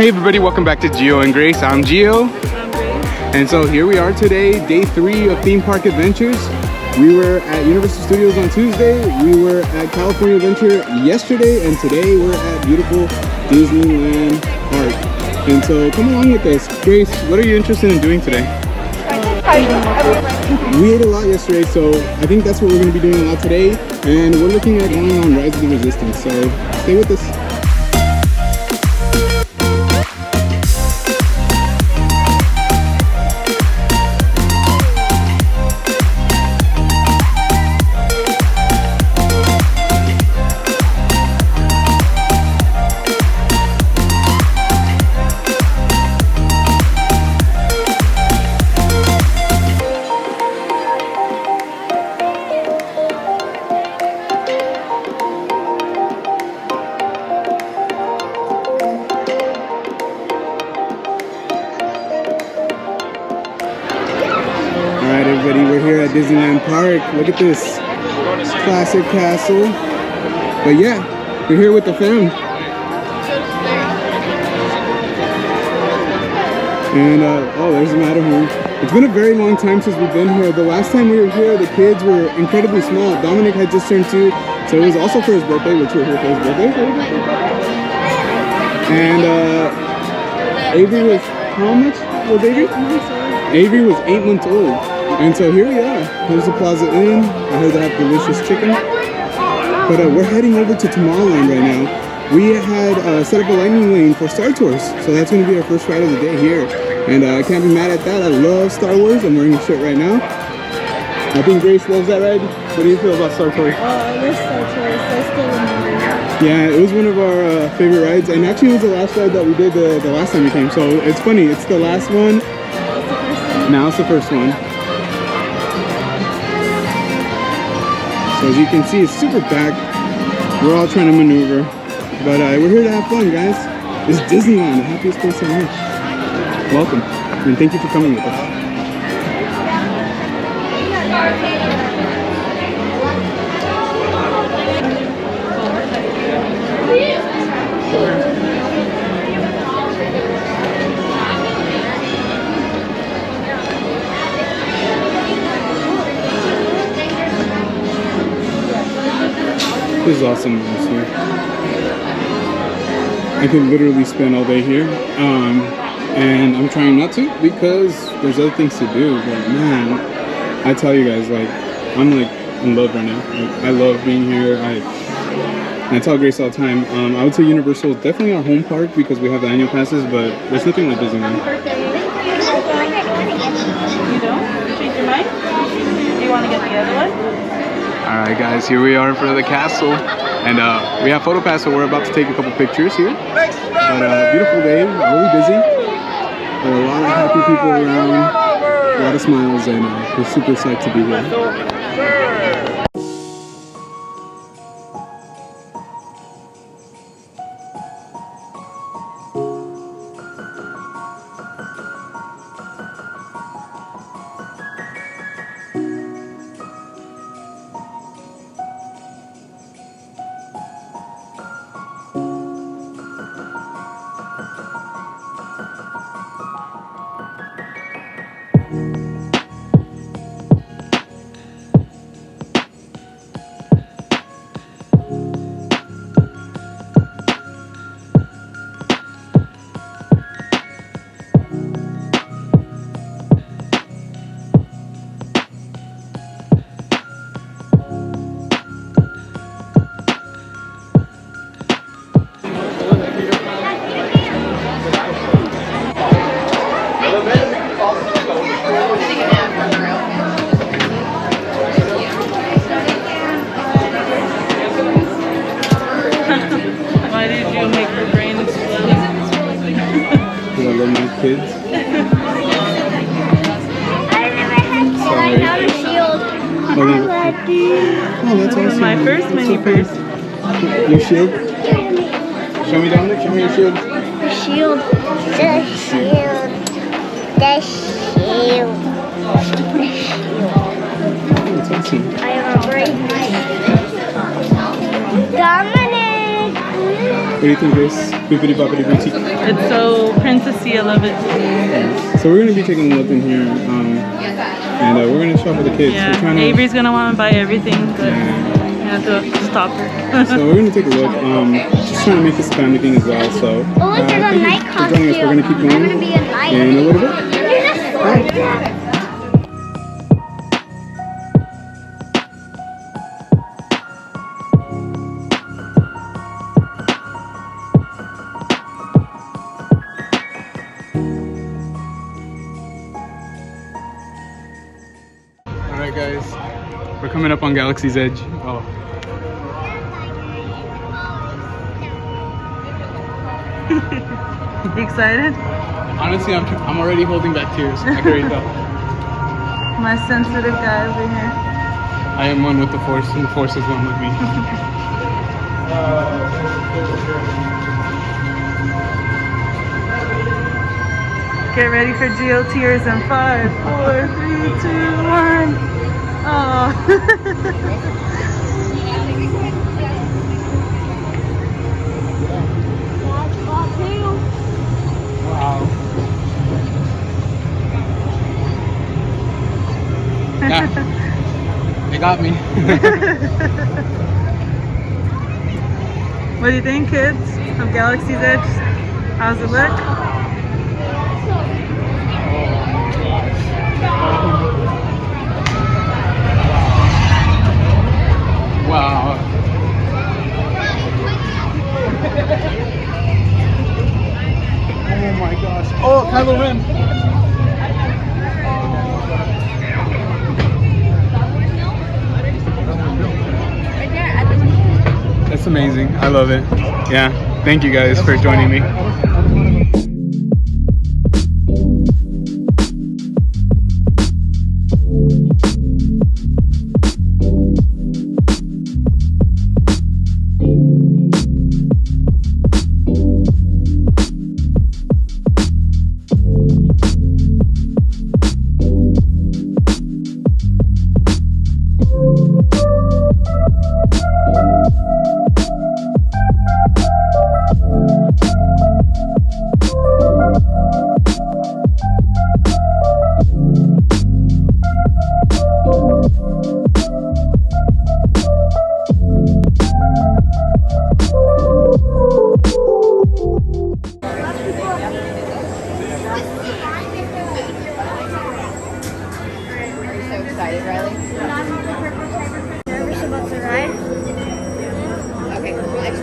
Hey everybody, welcome back to Gio and Grace. I'm Gio. And so here we are today, day 3 of theme park adventures. We were at Universal Studios on Tuesday, we were at California Adventure yesterday, and today we're at beautiful Disneyland Park. And so come along with us. Grace, what are you interested in doing today? We ate a lot yesterday, so I think that's what we're going to be doing a lot today. And we're looking at going on Rise of the Resistance, so stay with us. Everybody, we're here at Disneyland Park. Look at this classic castle. But yeah, we're here with the fam. And oh, there's the Matterhorn. It's been a very long time since we've been here. The last time we were here, the kids were incredibly small. Dominic had just turned 2, so it was also for his birthday, which we're here for his birthday. And Avery was, how much was Avery? Avery was 8 months old. And so here we are. Here's the Plaza Inn. I heard they have delicious chicken. But we're heading over to Tomorrowland right now. We had set up a lightning lane for Star Tours, so that's going to be our first ride of the day here. And I can't be mad at that. I love Star Wars. I'm wearing a shirt right now. I think Grace loves that ride. What do you feel about Star Tours? Oh, I love Star Tours. I still remember it. Yeah, it was one of our favorite rides, and actually it was the last ride that we did the last time we came. So it's funny. It's the last one. Now it's the first one. So as you can see, it's super packed. We're all trying to maneuver, but we're here to have fun, guys. It's Disneyland, the happiest place on earth. Welcome, and thank you for coming with us. This is awesome this year. I could literally spend all day here, and I'm trying not to because there's other things to do. But man, I tell you guys, like, I'm like in love right now. Like, I love being here. I tell Grace all the time. I would say Universal is definitely our home park because we have the annual passes, but there's nothing like Disneyland. You don't? Change your mind? Do you want to get the other one? Alright guys, here we are in front of the castle, and we have photo pass, so we're about to take a couple pictures here. But beautiful day, really busy. There are a lot of happy people around, a lot of smiles, and we're super excited to be here. Why did you make your brain explode? Because I love my kids. I have a shield. Oh, that's awesome. My first mini purse. Your shield? Show me, Dominic. Show me your shield. The shield. The shield. The shield. The shield. That's awesome. I have a brain. Dominic! do you think, Grace? Boopity boppity boutique. It's so princessy. I love it. So we're gonna be taking a look in here, and we're gonna shop with the kids. Yeah. We're trying to, Avery's gonna want to buy everything, but you have to stop her. so we're gonna take a look. Just trying to make this a family thing as well. So Oh, look, there's a thank you night for costume. joining us. We're gonna keep I'm going gonna be a knight. in a little bit. Alright guys, we're coming up on Galaxy's Edge. Oh. You excited? Honestly, I'm already holding back tears. I can already tell. My sensitive guy over here. I am one with the Force, and the Force is one with me. Get ready for GOTers in 5, 4, 3, 2, 1. Oh. Wow. Yeah, they got me. What do you think, kids, of Galaxy's Edge? How's it look? Wow. Oh my gosh. Oh, Kylo Ren. That's amazing. I love it. Yeah. Thank you guys for joining me.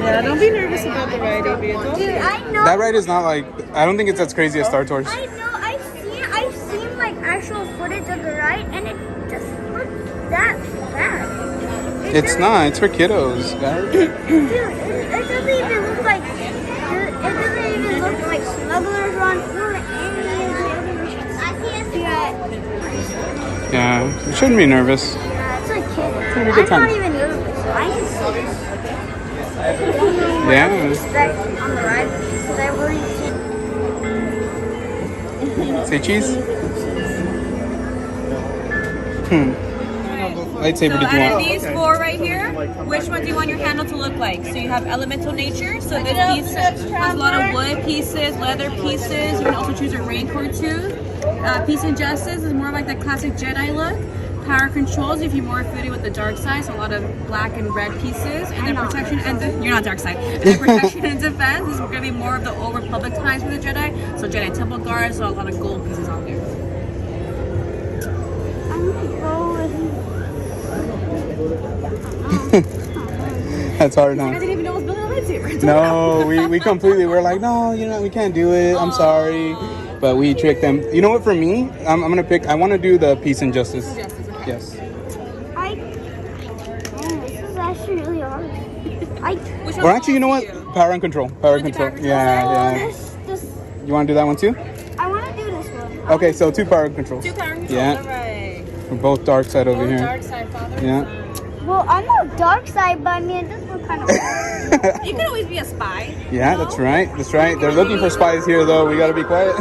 Yeah, don't be nervous about the ride, Avery. It's all Dude, I know. That ride is not like, I don't think it's as crazy as Star Tours. I know. I've seen like actual footage of the ride, and it just looks that bad. It's not, it's for kiddos, guys. Dude, it doesn't even look like. It doesn't even look like Smugglers Run or any of the other. Yeah, you shouldn't be nervous. Yeah, it's a kid. gonna be a good time. I'm not even nervous. I can see this. Yeah. Respect on the ride because I've already seen. Say cheese. Lightsaber, So did you out of want? these four right here, which one do you want your handle to look like? So you have elemental nature. So this piece has a lot of wood pieces, leather pieces. You can also choose a raincourt tooth. Peace and justice is more like the classic Jedi look. Power controls if you're more affiliated with the dark side, so a lot of black and red pieces. And then protection and you're not dark side. And then protection and defense is going to be more of the old Republic times for the Jedi. So Jedi Temple guards, so a lot of gold pieces on there. I'm gonna go with. That's hard, I huh? didn't even know I was building a lightsaber. No, we completely, we're like, no, we can't do it. I'm sorry. But we tricked them. You know what, for me, I'm going to pick, I want to do the peace and justice. Yes. This is actually really hard. Or actually, you know what? Power and control. Power and control. Yeah. This. You want to do that one too? I want to do this one. Okay, so 2 power controls. 2 power controls. Yeah. All right. We're both dark side over here. Dark side, father. Yeah. Well, I'm not dark side, but I mean, this one kind of. You can always be a spy. Yeah, that's right. That's right. They're looking for spies here, though. We gotta be quiet.